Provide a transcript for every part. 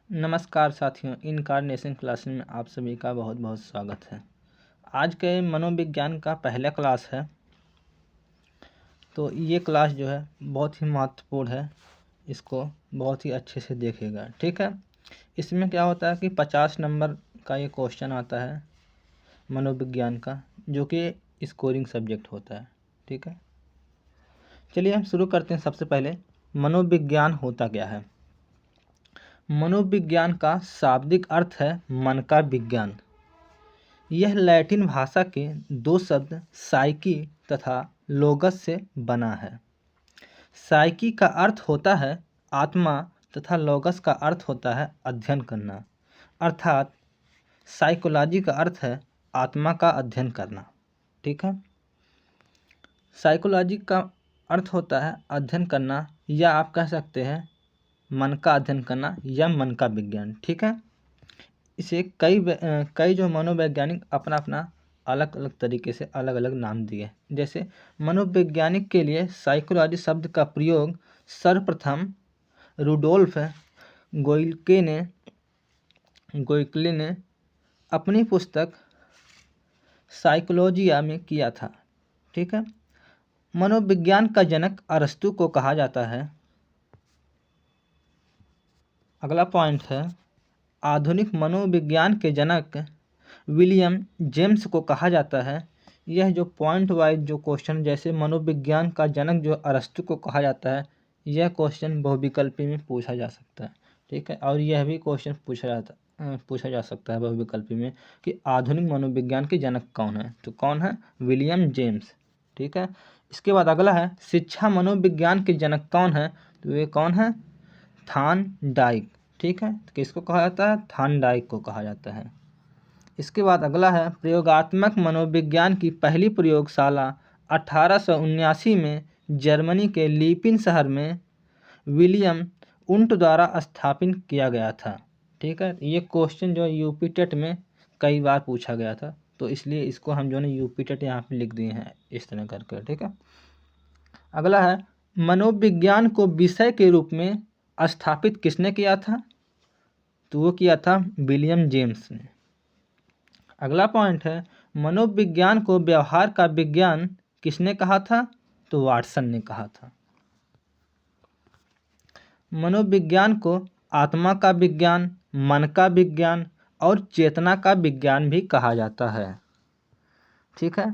नमस्कार साथियों, incarnation classes में आप सभी का बहुत बहुत स्वागत है। आज के मनोविज्ञान का पहला क्लास है, तो ये क्लास जो है बहुत ही महत्वपूर्ण है। इसको बहुत ही अच्छे से देखिएगा, ठीक है। इसमें क्या होता है कि 50 नंबर का ये क्वेश्चन आता है मनोविज्ञान का, जो कि स्कोरिंग सब्जेक्ट होता है, ठीक है। चलिए हम शुरू करते हैं। सबसे पहले मनोविज्ञान होता क्या है। मनोविज्ञान का शाब्दिक अर्थ है मन का विज्ञान। यह लैटिन भाषा के दो शब्द साइकी तथा लोगस से बना है। साइकी का अर्थ होता है आत्मा तथा लोगस का अर्थ होता है अध्ययन करना, अर्थात साइकोलॉजी का अर्थ है आत्मा का अध्ययन करना, ठीक है। साइकोलॉजी का अर्थ होता है अध्ययन करना, या आप कह सकते हैं मन का अध्ययन करना या मन का विज्ञान, ठीक है। इसे कई जो मनोवैज्ञानिक अपना अपना अलग अलग तरीके से अलग अलग नाम दिए। जैसे मनोवैज्ञानिक के लिए साइकोलॉजी शब्द का प्रयोग सर्वप्रथम रुडोल्फ गोइकले ने अपनी पुस्तक साइकोलॉजिया में किया था, ठीक है। मनोविज्ञान का जनक अरस्तु को कहा जाता है। अगला पॉइंट है, आधुनिक मनोविज्ञान के जनक विलियम जेम्स को कहा जाता है। यह जो पॉइंट वाइज जो क्वेश्चन, जैसे मनोविज्ञान का जनक जो अरस्तु को कहा जाता है, यह क्वेश्चन बहुविकल्पी में पूछा जा सकता है, ठीक है। और यह भी क्वेश्चन पूछा जा सकता है बहुविकल्पी में कि आधुनिक मनोविज्ञान के जनक कौन है, तो कौन है, विलियम जेम्स, ठीक है। इसके बाद अगला है, शिक्षा मनोविज्ञान के जनक कौन है, तो ये कौन है, थॉर्नडाइक, ठीक है। तो किसको कहा जाता है, थॉर्नडाइक को कहा जाता है। इसके बाद अगला है, प्रयोगात्मक मनोविज्ञान की पहली प्रयोगशाला 1879 में जर्मनी के लीपिन शहर में विलियम उंट द्वारा स्थापित किया गया था, ठीक है। ये क्वेश्चन जो यूपी टेट में कई बार पूछा गया था, तो इसलिए इसको हम जो है यूपी टेट यहाँ पे लिख दिए हैं इस तरह करके, ठीक है। अगला है, मनोविज्ञान को विषय के रूप में स्थापित किसने किया था, तो वो किया था विलियम जेम्स ने। अगला पॉइंट है, मनोविज्ञान को व्यवहार का विज्ञान किसने कहा था, तो वाटसन ने कहा था। मनोविज्ञान को आत्मा का विज्ञान, मन का विज्ञान और चेतना का विज्ञान भी कहा जाता है, ठीक है।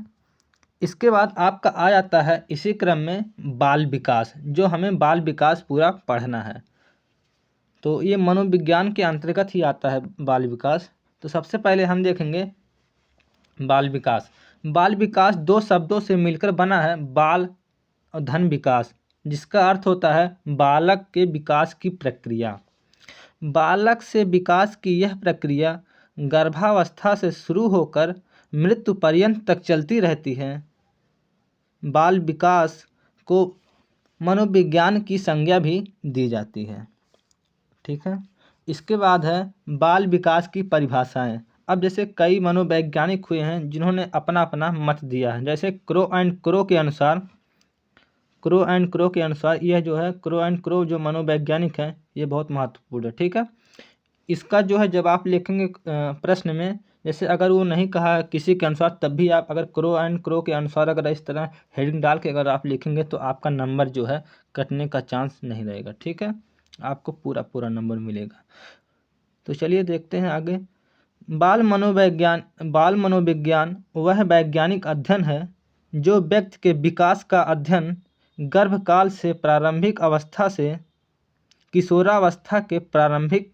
इसके बाद आपका आ जाता है इसी क्रम में बाल विकास, जो हमें बाल विकास पूरा पढ़ना है, तो ये मनोविज्ञान के अंतर्गत ही आता है बाल विकास। तो सबसे पहले हम देखेंगे बाल विकास। बाल विकास दो शब्दों से मिलकर बना है, बाल और धन विकास, जिसका अर्थ होता है बालक के विकास की प्रक्रिया। बालक से विकास की यह प्रक्रिया गर्भावस्था से शुरू होकर मृत्यु पर्यंत तक चलती रहती है। बाल विकास को मनोविज्ञान की संज्ञा भी दी जाती है, ठीक है। इसके बाद है बाल विकास की परिभाषाएं। अब जैसे कई मनोवैज्ञानिक हुए हैं जिन्होंने अपना अपना मत दिया है। जैसे क्रो एंड क्रो के अनुसार यह जो है क्रो एंड क्रो जो मनोवैज्ञानिक है, ये बहुत महत्वपूर्ण है, ठीक है। इसका जो है जब आप लिखेंगे प्रश्न में, जैसे अगर वो नहीं कहा किसी के अनुसार, तब भी आप अगर क्रो एंड क्रो के अनुसार अगर इस तरह हेडिंग डाल के अगर आप लिखेंगे, तो आपका नंबर जो है कटने का चांस नहीं रहेगा, ठीक है। आपको पूरा पूरा नंबर मिलेगा। तो चलिए देखते हैं आगे। बाल मनोविज्ञान वह वैज्ञानिक अध्ययन है जो व्यक्ति के विकास का अध्ययन गर्भकाल से प्रारंभिक अवस्था से किशोरावस्था के प्रारंभिक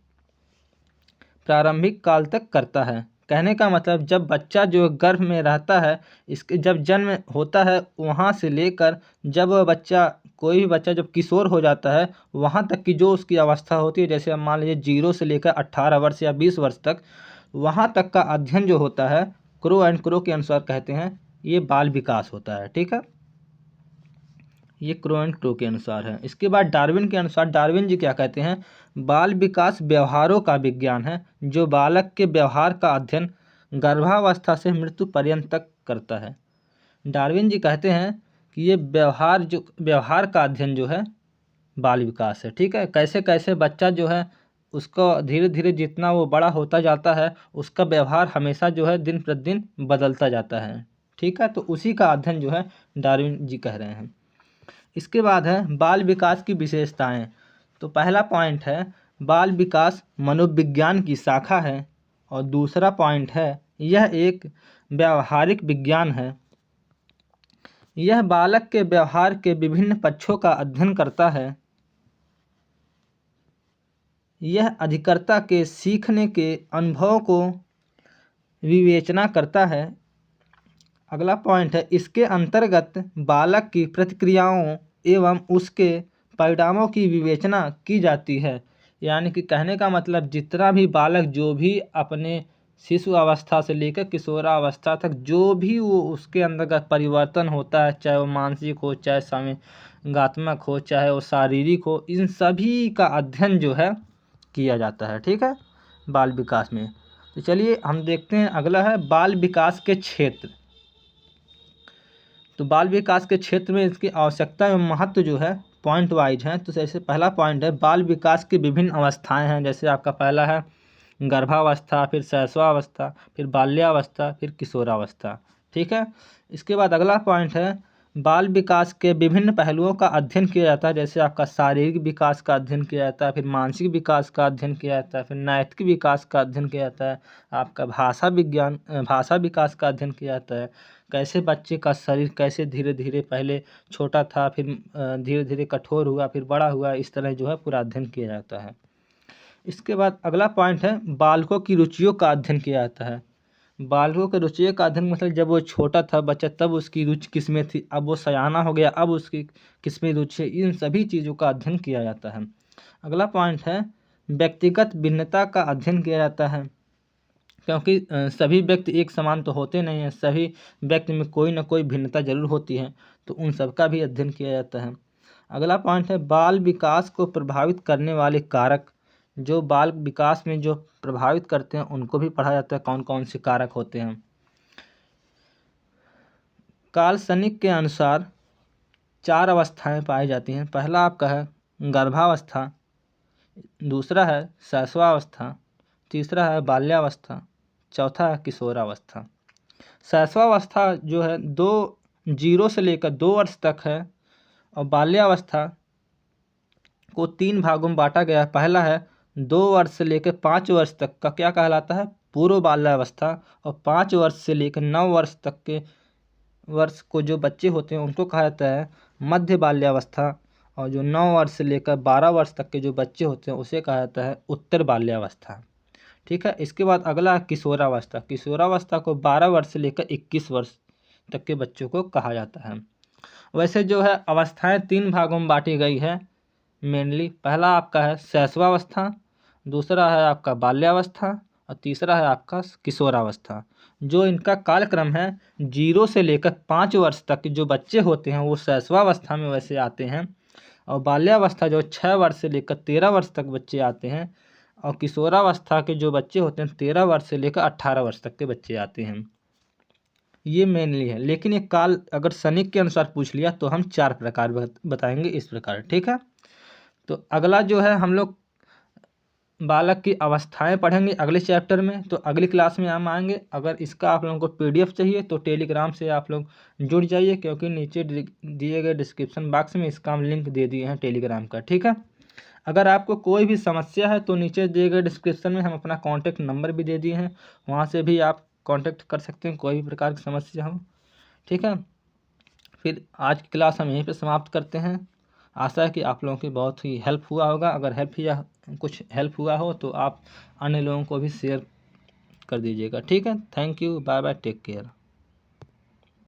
काल तक करता है। कहने का मतलब, जब बच्चा जो गर्भ में रहता है, इसके जब जन्म होता है, वहाँ से लेकर जब वह बच्चा, कोई भी बच्चा जब किशोर हो जाता है, वहाँ तक की जो उसकी अवस्था होती है, जैसे अब मान लीजिए 0 से लेकर 18 वर्ष या 20 वर्ष तक, वहाँ तक का अध्ययन जो होता है, क्रो एंड क्रो के अनुसार कहते हैं ये बाल विकास होता है, ठीक है। ये क्रो एंड क्रो के अनुसार है। इसके बाद डार्विन के अनुसार, डार्विन जी क्या कहते हैं, बाल विकास व्यवहारों का विज्ञान है जो बालक के व्यवहार का अध्ययन गर्भावस्था से मृत्यु पर्यंत तक करता है। डार्विन जी कहते हैं कि ये व्यवहार का अध्ययन जो है बाल विकास है, ठीक है। कैसे कैसे बच्चा जो है उसका धीरे धीरे जितना वो बड़ा होता जाता है उसका व्यवहार हमेशा जो है दिन प्रतिदिन बदलता जाता है। ठीक है, तो उसी का अध्ययन जो है डार्विन जी कह रहे हैं। इसके बाद है बाल विकास की विशेषताएं। तो पहला पॉइंट है बाल विकास मनोविज्ञान की शाखा है, और दूसरा पॉइंट है यह एक व्यावहारिक विज्ञान है। यह बालक के व्यवहार के विभिन्न पक्षों का अध्ययन करता है। यह अधिकर्ता के सीखने के अनुभव को विवेचना करता है। अगला पॉइंट है इसके अंतर्गत बालक की प्रतिक्रियाओं एवं उसके परिणामों की विवेचना की जाती है। यानी कि कहने का मतलब जितना भी बालक जो भी अपने शिशु अवस्था से लेकर किशोरावस्था तक जो भी वो उसके अंतर्गत परिवर्तन होता है, चाहे वो मानसिक हो, चाहे संवेगात्मक हो, चाहे वो शारीरिक हो, इन सभी का अध्ययन जो है किया जाता है। ठीक है, बाल विकास में। तो चलिए हम देखते हैं, अगला है बाल विकास के क्षेत्र। तो बाल विकास के क्षेत्र में इसकी आवश्यकता एवं महत्व जो है पॉइंट वाइज है। तो जैसे पहला पॉइंट है बाल विकास की विभिन्न अवस्थाएं हैं। जैसे आपका पहला है गर्भावस्था, फिर शैशवावस्था, फिर बाल्यावस्था, फिर किशोरावस्था। ठीक है, इसके बाद अगला पॉइंट है बाल विकास के विभिन्न पहलुओं का अध्ययन किया जाता है। जैसे आपका शारीरिक विकास का अध्ययन किया जाता है, फिर मानसिक विकास का अध्ययन किया जाता है, फिर नैतिक विकास का अध्ययन किया जाता है, आपका भाषा विकास का अध्ययन किया जाता है। कैसे बच्चे का शरीर कैसे धीरे धीरे पहले छोटा था, फिर धीरे धीरे कठोर हुआ, फिर बड़ा हुआ, इस तरह जो है पूरा अध्ययन किया जाता है। इसके बाद अगला पॉइंट है बालकों की रुचियों का अध्ययन किया जाता है। बालकों के रुचियों का अध्ययन मतलब जब वो छोटा था बच्चा तब उसकी रुचि किसमें थी, अब वो सयाना हो गया अब उसकी किसमें रुचि है, इन सभी चीज़ों का अध्ययन किया जाता है। अगला पॉइंट है व्यक्तिगत भिन्नता का अध्ययन किया जाता है, क्योंकि सभी व्यक्ति एक समान तो होते नहीं हैं, सभी व्यक्ति में कोई ना कोई भिन्नता जरूर होती है, तो उन सब का भी अध्ययन किया जाता है। अगला पॉइंट है बाल विकास को प्रभावित करने वाले कारक। जो बाल विकास में जो प्रभावित करते हैं उनको भी पढ़ा जाता है, कौन कौन से कारक होते हैं। कार्ल सनिक के अनुसार 4 अवस्थाएं पाई जाती हैं। पहला आपका है गर्भावस्था, दूसरा है शैशवावस्था, तीसरा है बाल्यावस्था, चौथा है किशोरावस्था। शैशवावस्था जो है 0 से लेकर 2 वर्ष तक है, और बाल्यावस्था को 3 भागों में बांटा गया है। पहला है 2 वर्ष से लेकर 5 वर्ष तक का क्या कहलाता है, पूर्व बाल्यावस्था, और 5 वर्ष से लेकर 9 वर्ष तक के वर्ष को जो बच्चे होते हैं उनको कहा जाता है मध्य बाल्यावस्था, और जो 9 वर्ष से लेकर 12 वर्ष तक के जो बच्चे होते हैं उसे कहा जाता है उत्तर बाल्यावस्था। ठीक है, इसके बाद अगला है किशोरावस्था। किशोरावस्था को 12 वर्ष से लेकर 21 वर्ष तक के बच्चों को कहा जाता है। वैसे जो है अवस्थाएं 3 भागों में बांटी गई है मेनली। पहला आपका है शैशवावस्था, दूसरा है आपका बाल्यावस्था, और तीसरा है आपका किशोरावस्था। जो इनका कालक्रम है 0 से लेकर 5 वर्ष तक जो बच्चे होते हैं वो शैशवावस्था में वैसे आते हैं, और बाल्यावस्था जो 6 वर्ष से लेकर 13 वर्ष तक बच्चे आते हैं, और किशोरावस्था के जो बच्चे होते हैं 13 वर्ष से लेकर 18 वर्ष तक के बच्चे आते हैं। ये मेनली है, लेकिन ये काल अगर सनिक के अनुसार पूछ लिया तो हम 4 प्रकार बताएंगे इस प्रकार। ठीक है, तो अगला जो है हम लोग बालक की अवस्थाएं पढ़ेंगे अगले चैप्टर में। तो अगली क्लास में हम आएंगे। अगर इसका आप लोगों को PDF चाहिए तो टेलीग्राम से आप लोग जुड़ जाइए, क्योंकि नीचे दिए गए डिस्क्रिप्शन बॉक्स में इसका हम लिंक दे दिए हैं टेलीग्राम का। ठीक है, अगर आपको कोई भी समस्या है तो नीचे दिए गए डिस्क्रिप्शन में हम अपना कॉन्टैक्ट नंबर भी दे दिए हैं, वहाँ से भी आप कॉन्टैक्ट कर सकते हैं कोई भी प्रकार की समस्या हो। ठीक है, फिर आज की क्लास हम यहीं पे समाप्त करते हैं। आशा है कि आप लोगों की बहुत ही हेल्प हुआ होगा। अगर कुछ हेल्प हुआ हो तो आप अन्य लोगों को भी शेयर कर दीजिएगा। ठीक है, thank you, bye bye, take care.